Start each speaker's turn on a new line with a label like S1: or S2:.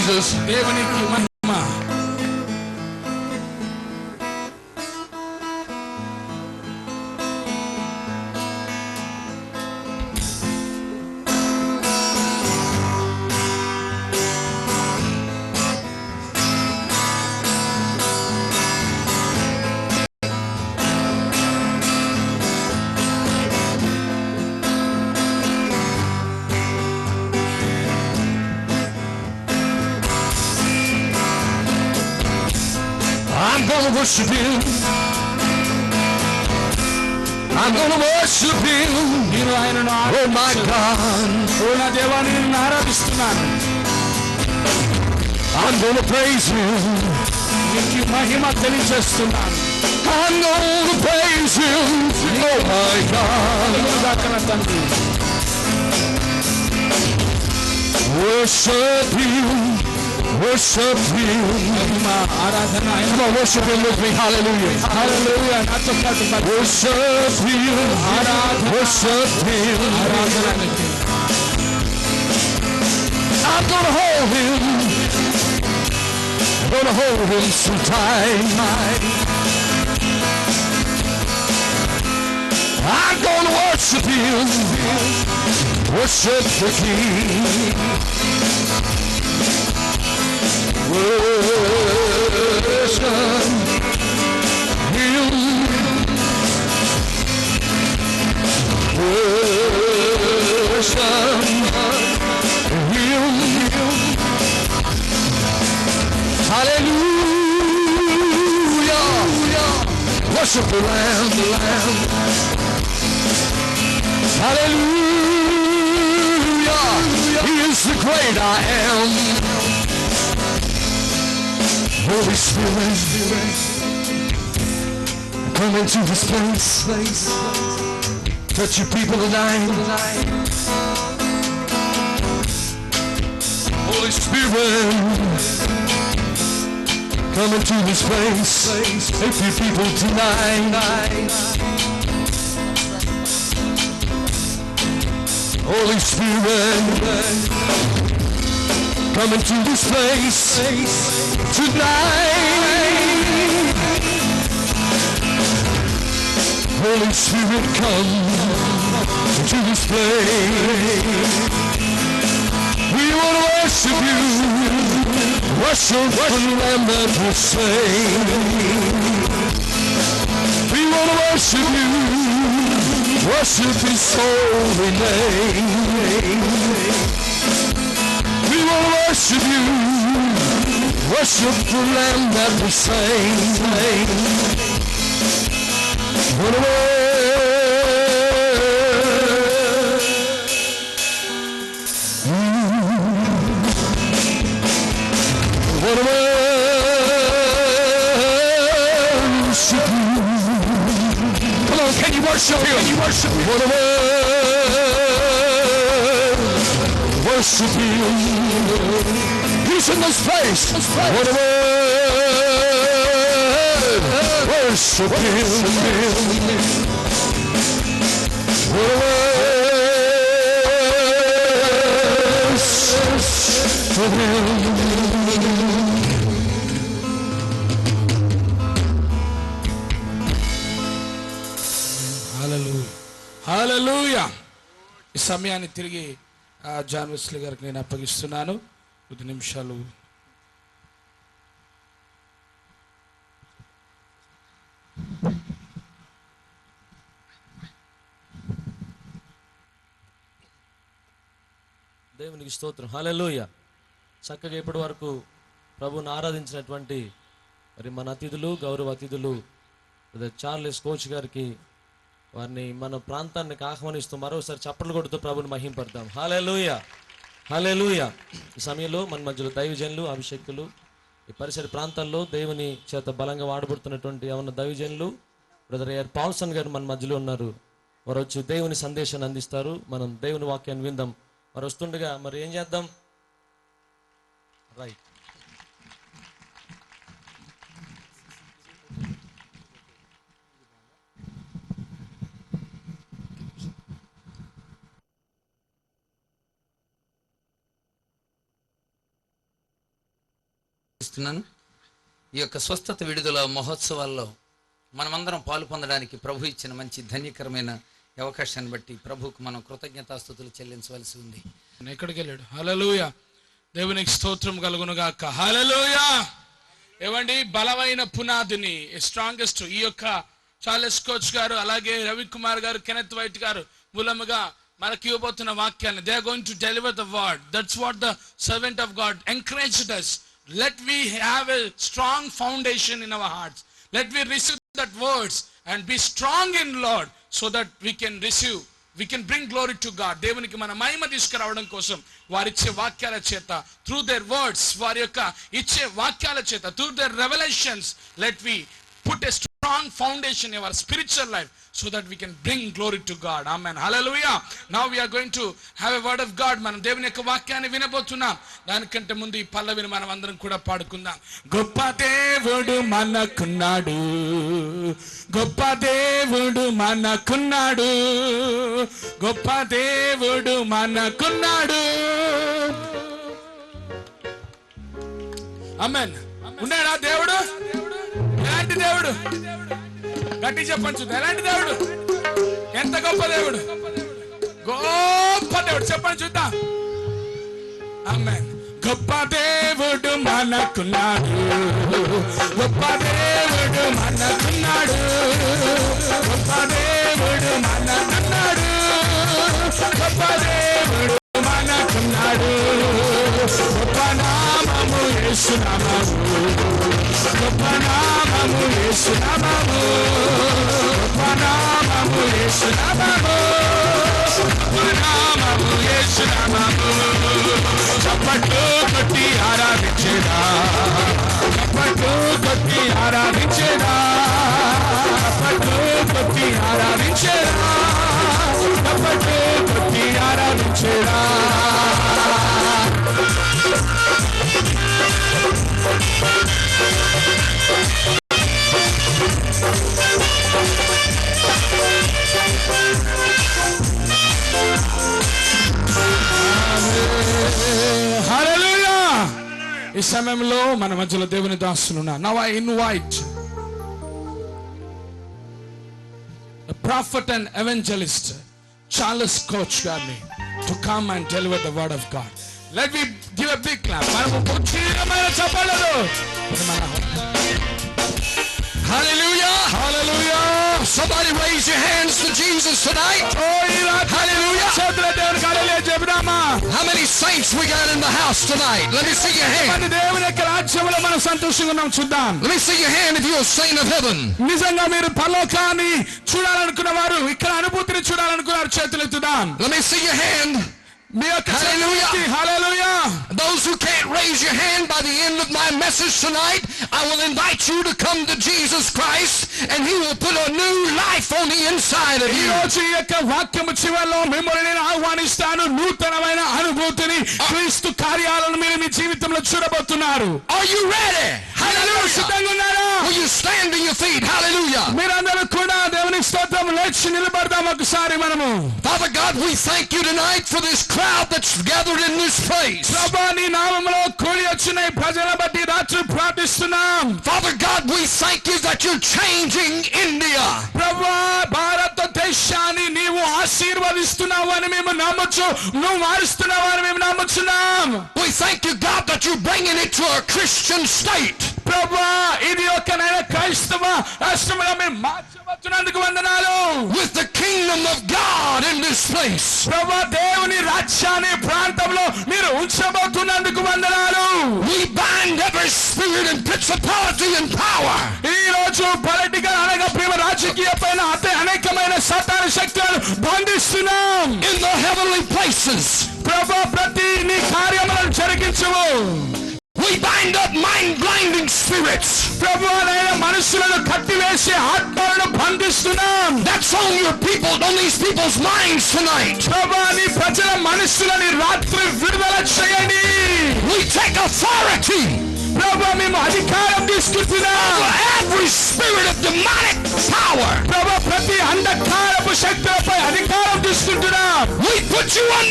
S1: Jesus.
S2: దేవునికి మహిమ.
S1: I'm gonna worship Him. I'm gonna worship Him.
S2: నేను ఆయనను
S1: Oh my God.
S2: ఓ నా దేవా నేను ఆరాధిస్తున్నాను.
S1: I'm gonna praise Him.
S2: నీకు మహిమ తెలియజేస్తున్నాను.
S1: I'm gonna praise Him. Oh my God.
S2: తండ్రి
S1: Worship Him. Worship Him.
S2: మహిమ ఆరాధన.
S1: Come on, worship Him with me. Hallelujah.
S2: హల్లెలూయా. నాతో పాటు
S1: Worship Him.
S2: ఆరాధన.
S1: Worship Him.
S2: ఆరాధనకి
S1: I'm gonna hold Him. I'm gonna hold Him so tight. I'm gonna worship Him. Worship the King. Worship Him. Worship Him. Hallelujah. Worship the Lamb, the Lamb. Hallelujah. He is the great I am. Holy Spirit, come into this place. Touch your people tonight. Holy Spirit, come into this place. Take your people tonight. Holy Spirit, come into this place tonight. Holy Spirit, come into this place. We want to worship you. Worship the Lamb that was slain. We want to worship you. Worship His holy name. We want to worship you. Worship the Lamb that was slain. What a what a worship you. Come on, can you worship Him? Can you worship Him? What a worship Him. He's in this place. What a worship Him. What a worship Him.
S2: హల్లెలూయా. ఈ సమయాన్ని తిరిగి John Wesley గారికి నేను అప్పగిస్తున్నాను. 10 నిమిషాలు.
S3: దేవునికి స్తోత్రం. హల్లెలూయా. చక్కగా ఇప్పటి వరకు ప్రభువుని ఆరాధించినటువంటి మరి మన అతిథులు, గౌరవ అతిథులు చార్లెస్ కోచ్ గారికి వారిని మన ప్రాంతానికి ఆహ్వానిస్తూ మరోసారి చప్పట్లు కొడుతూ ప్రభుని మహింపడతాం. హల్లెలూయా. హల్లెలూయా. ఈ సమయంలో మన మధ్యలో దైవజనులు, అభిషేకులు, ఈ పరిసర ప్రాంతాల్లో దేవుని చేత బలంగా వాడబడుతున్నటువంటి ఏమన్నా దైవజనులు బ్రదర్ ఏఆర్ పాల్సన్ గారు మన మధ్యలో ఉన్నారు. వారు వచ్చి దేవుని సందేశాన్ని అందిస్తారు. మనం దేవుని వాక్యాన్ని విందాం. వారు వస్తుండగా మరి ఏం చేద్దాం? రైట్.
S4: ఇస్తున్నాను. ఈ యొక్క స్వస్థత విడుదల మహోత్సవాల్లో మనమందరం పాలు పొందడానికి ప్రభు ఇచ్చిన మంచి ధన్యకరమైన అవకాశాన్ని బట్టి ప్రభువుకు మనం కృతజ్ఞతాస్తుతులు చెల్లించవలసి ఉంది.
S2: ఎక్కడికి వెళ్ళాడు? హల్లెలూయా, దేవునికి స్తోత్రం కలుగును గాక. హల్లెలూయా. ఏవండి, బలమైన పునాదిని, స్ట్రాంగెస్ట్ ఈ యొక్క చార్లెస్ కోచ్ గారు, అలాగే రవికుమార్ గారు, కెనెత్ వైట్ గారు మూలముగా మనకి ఇవ్వబోతున్న వాక్యాన్ని, they are going to deliver the word. That's what the servant of God encouraged us. Let we have a strong foundation in our hearts. Let we receive that words and be strong in Lord, so that we can bring glory to God. దేవునికి మన మహిమ తీసుకురావడం కోసం వారిచ్చే వాక్యాల చేత, through their words, వారి యొక్క ఇచ్చే వాక్యాల చేత, through their revelations, let we put a strong foundation in our spiritual life, so that we can bring glory to God. Amen. Hallelujah. Now we are going to have a word of God. మనం దేవుని యొక్క వాక్యాన్ని వినబోతున్నాం. దానికంటే ముందు ఈ పల్లవిని మనం అందరం కూడా పాడుకుందాం. గొప్ప దేవుడు మనకున్నాడు, గొప్ప దేవుడు మనకున్నాడు, గొప్ప దేవుడు మనకున్నాడు. ఆమేన్. ఉన్నాడా దేవుడు? ఎలాంటి దేవుడు? గట్టి చెప్పండి చూద్దాం. ఎలాంటి దేవుడు? ఎంత గొప్ప దేవుడు? గొప్ప దేవుడు. చెప్పండి చూద్దాం. ఆమేన్. గొప్ప దేవుడు మనకున్నాడు, గొప్ప దేవుడు మనకున్నాడు, గొప్ప దేవుడు మనకున్నాడు, గొప్ప దేవుడు మనకున్నాడు. గొప్ప నామము యేసు నామము, గొప్ప నామము యేసు నామము, గొప్ప నామము యేసు నామము, గొప్ప నామము యేసు నామము. చప్పట్లు కొట్టి ఆరాధించేదా, చప్పట్లు కొట్టి ఆరాధించేదా, చప్పట్లు కొట్టి ఆరాధించేదా, చప్పట్లు కొట్టి ఆరాధించేదా. హల్లెలూయా. ఈ సమయంలో మన మధ్యలో దేవుని దాసులు ఉన్నారు. Now I invite the prophet and evangelist Charles Coach Garni to come and deliver the word of God. Let me give a big clap.
S1: Hallelujah.
S2: Hallelujah.
S1: Somebody raise your hands to Jesus tonight. Hallelujah. How many saints we got in the house tonight? Let me see your hand. Let me see your hand if you're a saint of heaven. Let me see your hand. Hallelujah.
S2: Hallelujah.
S1: Those who can't raise your hand by the end of my message tonight, I will invite you to come to Jesus Christ and He will put a new life on the inside of you. Are you ready? Hallelujah. Will you stand to your feet? Hallelujah. Father God, we thank you tonight for this crowd that's gathered in this place. Father God, we thank you that you're changing India. We thank you, God, that you're bringing it to a Christian state. With the kingdom of God in this place. We bind every spirit and principality and power. In the heavenly places. We bind up mind-blinding spirits. That's on your people, on these people's minds tonight. We take authority over every spirit of demonic power. We put you under